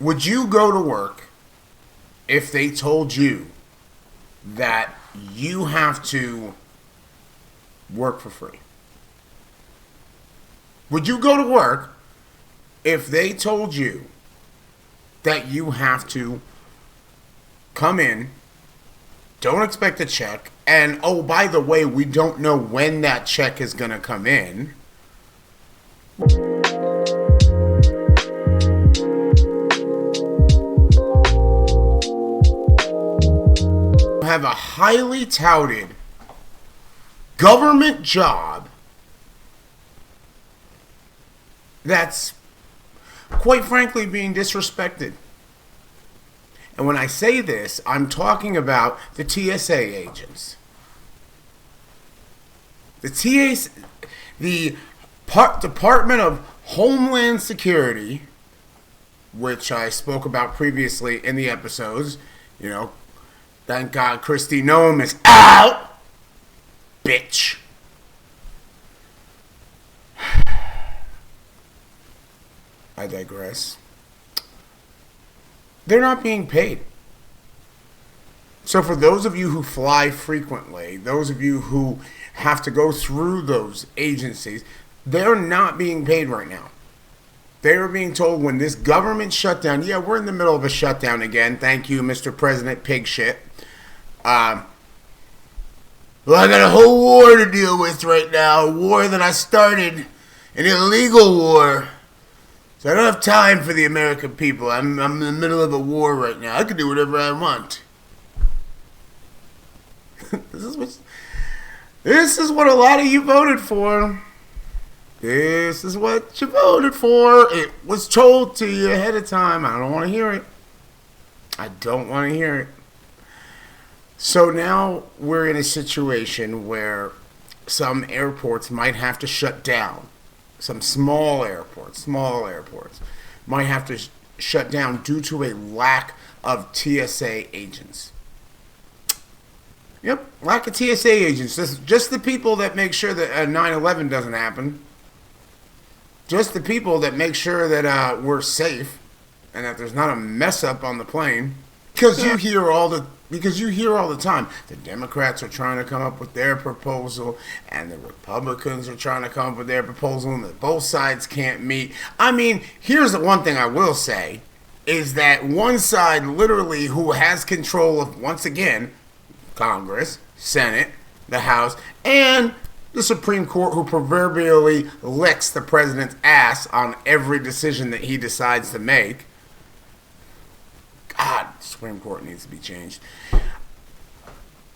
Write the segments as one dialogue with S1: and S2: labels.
S1: Would you go to work if they told you that you have to work for free? Would you go to work if they told you that you have to come in, don't expect a check, and oh, by the way, we don't know when that check is going to come in? Have a highly touted government job that's quite frankly being disrespected. And when I say this, I'm talking about the TSA agents. The Department of Homeland Security, which I spoke about previously in the episodes, thank God Kristi Noem is out, bitch. I digress. They're not being paid. So for those of you who fly frequently, those of you who have to go through those agencies, they're not being paid right now. They're being told when this government shutdown, yeah, we're in the middle of a shutdown again. Thank you, Mr. President Pig Shit. Well, I got a whole war to deal with right now. A war that I started, an illegal war. So I don't have time for the American people. I'm in the middle of a war right now. I can do whatever I want. This is what a lot of you voted for. This is what you voted for. It was told to you ahead of time. I don't want to hear it. I don't want to hear it. So now we're in a situation where some airports might have to shut down. Some small airports might have to shut down due to a lack of TSA agents. Yep, lack of TSA agents. Just the people that make sure that 9/11 doesn't happen. Just the people that make sure that we're safe and that there's not a mess up on the plane. Because you hear all the time, the Democrats are trying to come up with their proposal, and the Republicans are trying to come up with their proposal, and that both sides can't meet. I mean, here's the one thing I will say, is that one side literally who has control of, once again, Congress, Senate, the House, and the Supreme Court, who proverbially licks the president's ass on every decision that he decides to make. God, the Supreme Court needs to be changed.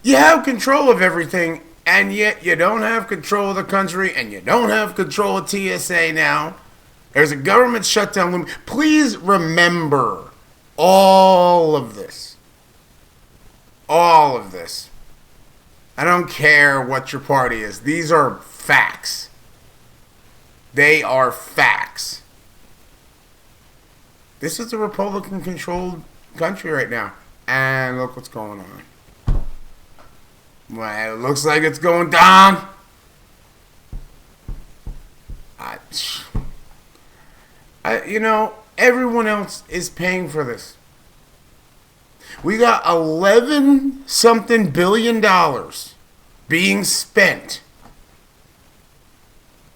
S1: You have control of everything, and yet you don't have control of the country, and you don't have control of TSA now. There's a government shutdown looming. Please remember all of this. All of this. I don't care what your party is. These are facts. They are facts. This is a Republican-controlled country right now. And look what's going on. Well, it looks like it's going down. Everyone else is paying for this. We got 11-something billion dollars being spent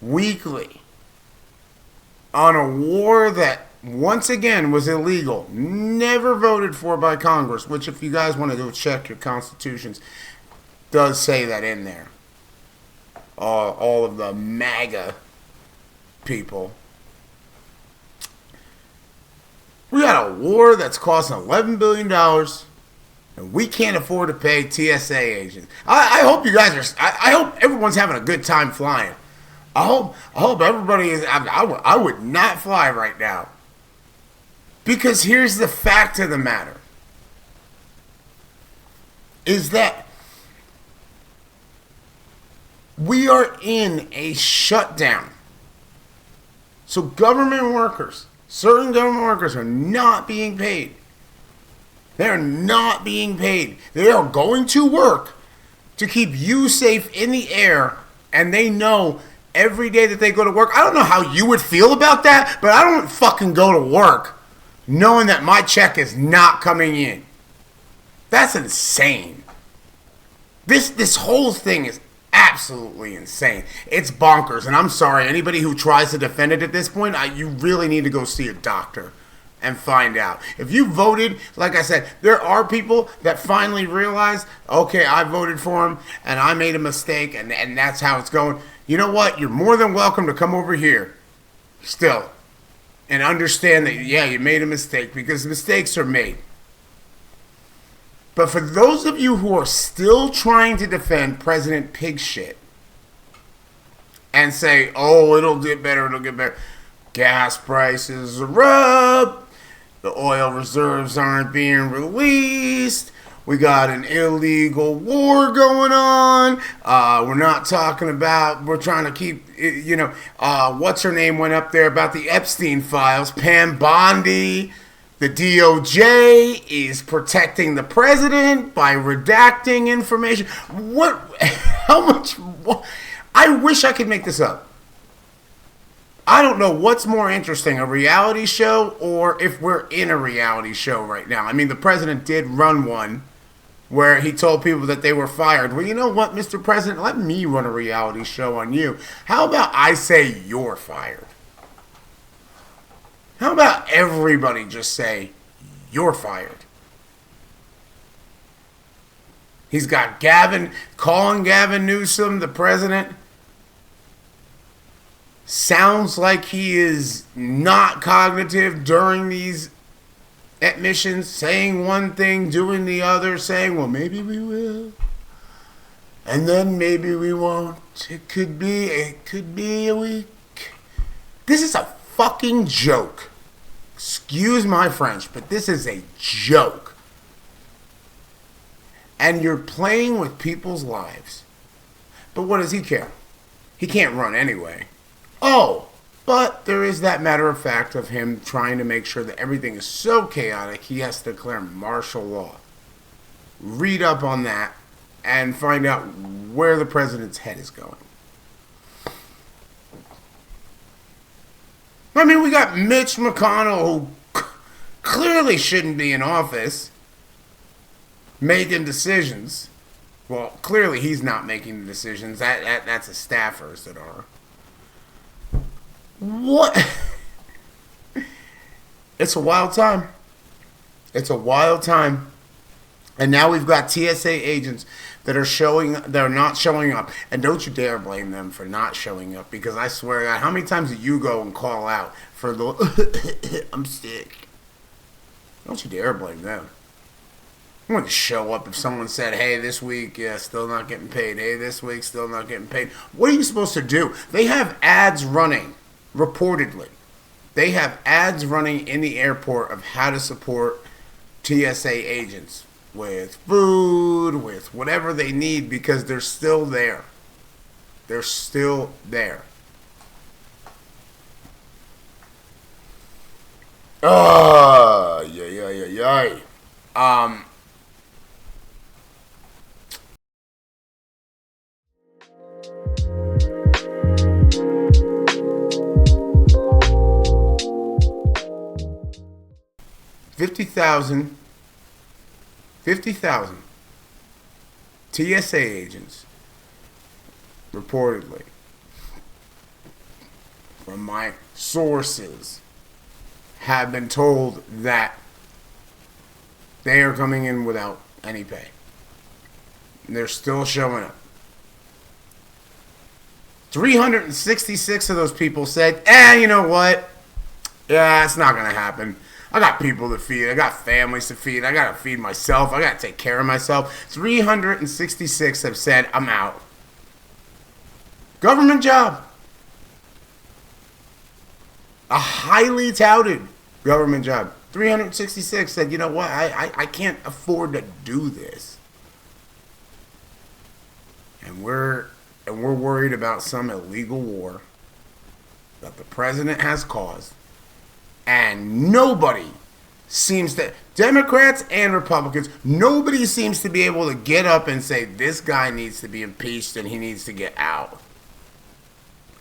S1: weekly on a war that, once again, was illegal, never voted for by Congress, which, if you guys want to go check your constitutions, does say that in there. All of the MAGA people. We got a war that's costing $11 billion, and we can't afford to pay TSA agents. I hope you guys are. I hope everyone's having a good time flying. I hope everybody is. I would not fly right now, because here's the fact of the matter: is that we are in a shutdown. So government workers. Certain government workers are not being paid. They are not being paid. They are going to work to keep you safe in the air, and they know every day that they go to work. I don't know how you would feel about that, but I don't fucking go to work knowing that my check is not coming in. That's insane. This whole thing is absolutely insane. It's bonkers, and I'm sorry, anybody who tries to defend it at this point, you really need to go see a doctor and find out. If you voted, like I said, there are people that finally realize, okay, I voted for him, and I made a mistake, and that's how it's going. You know what? You're more than welcome to come over here still and understand that, yeah, you made a mistake, because mistakes are made. But for those of you who are still trying to defend President Pig Shit and say, oh, it'll get better, gas prices are up, the oil reserves aren't being released, we got an illegal war going on, we're not talking about, we're trying to keep, what's her name went up there about the Epstein files, Pam Bondi. The DOJ is protecting the president by redacting information. How much? I wish I could make this up. I don't know what's more interesting, a reality show or if we're in a reality show right now. I mean, the president did run one where he told people that they were fired. Well, you know what, Mr. President? Let me run a reality show on you. How about I say you're fired? How about everybody just say, you're fired? He's got calling Gavin Newsom, the president. Sounds like he is not cognitive during these admissions, saying one thing, doing the other, saying, well, maybe we will. And then maybe we won't. It could be a week. This is a fucking joke. Excuse my French, but this is a joke. And you're playing with people's lives. But what does he care? He can't run anyway. Oh, but there is that matter of fact of him trying to make sure that everything is so chaotic, he has to declare martial law. Read up on that and find out where the president's head is going. I mean, we got Mitch McConnell, who clearly shouldn't be in office, making decisions. Well, clearly he's not making the decisions. That's the staffers that are. What? It's a wild time. It's a wild time. And now we've got TSA agents they're not showing up. And don't you dare blame them for not showing up, because I swear to God, how many times do you go and call out for the I'm sick? Don't you dare blame them. I wouldn't show up if someone said, hey, this week, yeah, still not getting paid. Hey, this week, still not getting paid. What are you supposed to do? They have ads running, reportedly. They have ads running in the airport of how to support TSA agents with food, with whatever they need, because they're still there. They're still there. Yeah. 50,000 TSA agents, reportedly, from my sources, have been told that they are coming in without any pay. And they're still showing up. 366 of those people said, you know what? Yeah, it's not going to happen. I got people to feed. I got families to feed. I got to feed myself. I got to take care of myself. 366 have said, I'm out. Government job. A highly touted government job. 366 said, you know what? I can't afford to do this. And we're worried about some illegal war that the president has caused. And nobody seems to, Democrats and Republicans, nobody seems to be able to get up and say, this guy needs to be impeached and he needs to get out.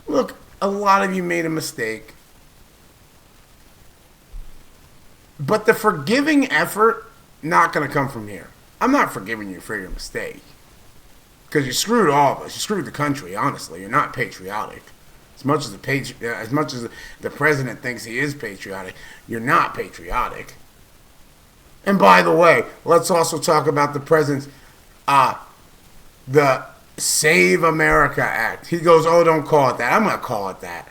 S1: Look, a lot of you made a mistake. But the forgiving effort, not going to come from here. I'm not forgiving you for your mistake. Because you screwed all of us. You screwed the country, honestly. You're not patriotic. As much as the president thinks he is patriotic, you're not patriotic. And by the way, let's also talk about the president's, the Save America Act. He goes, oh, don't call it that. I'm going to call it that.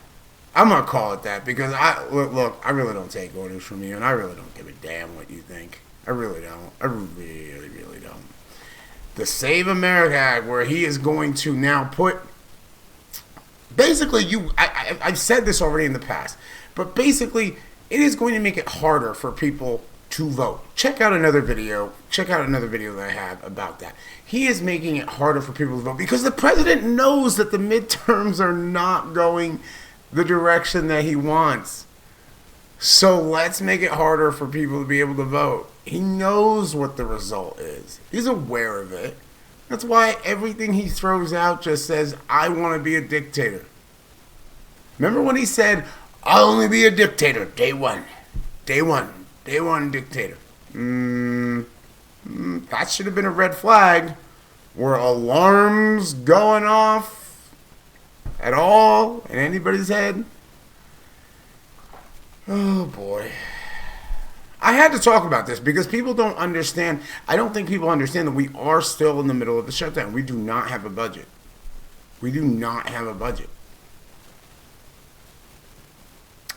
S1: I'm going to call it that because, look, I really don't take orders from you, and I really don't give a damn what you think. I really don't. I really, really don't. The Save America Act, where he is going to now put, basically, I've said this already in the past, but basically, it is going to make it harder for people to vote. Check out another video that I have about that. He is making it harder for people to vote because the president knows that the midterms are not going the direction that he wants. So let's make it harder for people to be able to vote. He knows what the result is. He's aware of it. That's why everything he throws out just says, I want to be a dictator. Remember when he said, I'll only be a dictator day one. Day one dictator. That should have been a red flag. Were alarms going off at all in anybody's head? Oh boy. I had to talk about this because people don't understand. I don't think people understand that we are still in the middle of the shutdown. We do not have a budget. We do not have a budget.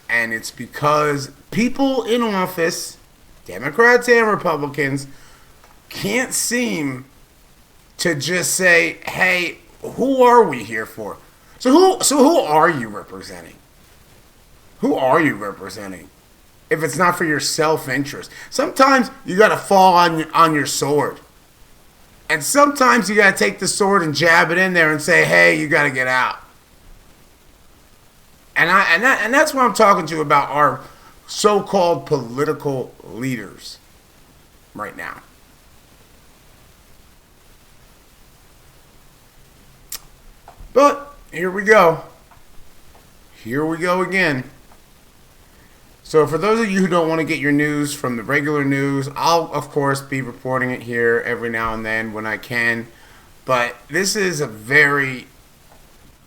S1: And it's because people in office, Democrats and Republicans, can't seem to just say, hey, who are we here for? So who are you representing? Who are you representing? If it's not for your self-interest. Sometimes you got to fall on your sword. And sometimes you got to take the sword and jab it in there and say, hey, you got to get out. And that's what I'm talking to about our so-called political leaders right now. But here we go. Here we go again. So for those of you who don't want to get your news from the regular news, I'll, of course, be reporting it here every now and then when I can. But this is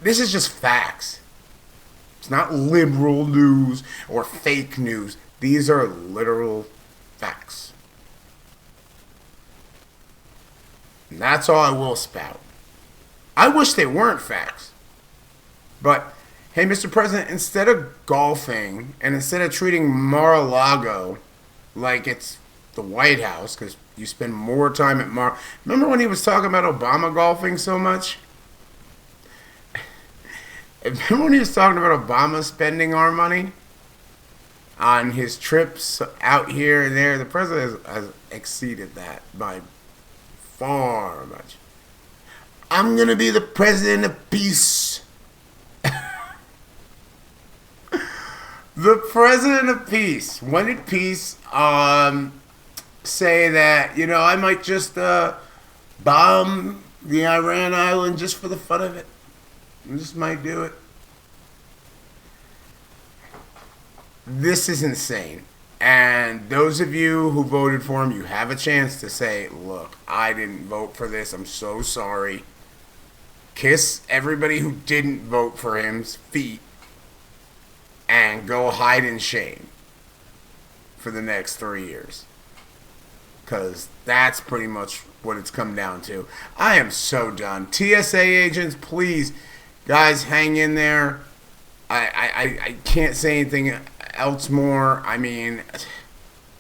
S1: just facts. It's not liberal news or fake news. These are literal facts. And that's all I will spout. I wish they weren't facts. But, hey, Mr. President, instead of golfing and instead of treating Mar-a-Lago like it's the White House, because you spend more time at Remember when he was talking about Obama golfing so much? Remember when he was talking about Obama spending our money on his trips out here and there? The president has exceeded that by far much. I'm going to be the president of peace. The president of peace. When did peace say that, I might just bomb the Iran island just for the fun of it? I just might do it. This is insane. And those of you who voted for him, you have a chance to say, look, I didn't vote for this. I'm so sorry. Kiss everybody who didn't vote for him's feet and go hide in shame for the next 3 years. Because that's pretty much what it's come down to. I am so done. TSA agents, please, guys, hang in there. I can't say anything else more. I mean,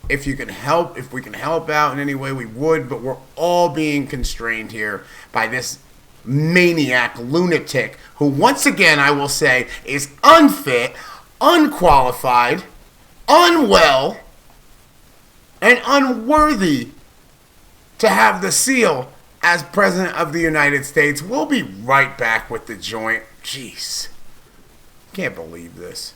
S1: if we can help out in any way, we would. But we're all being constrained here by this maniac lunatic who, once again, I will say, is unfit, unqualified, unwell, and unworthy to have the seal as President of the United States. We'll be right back with the joint. Jeez. Can't believe this.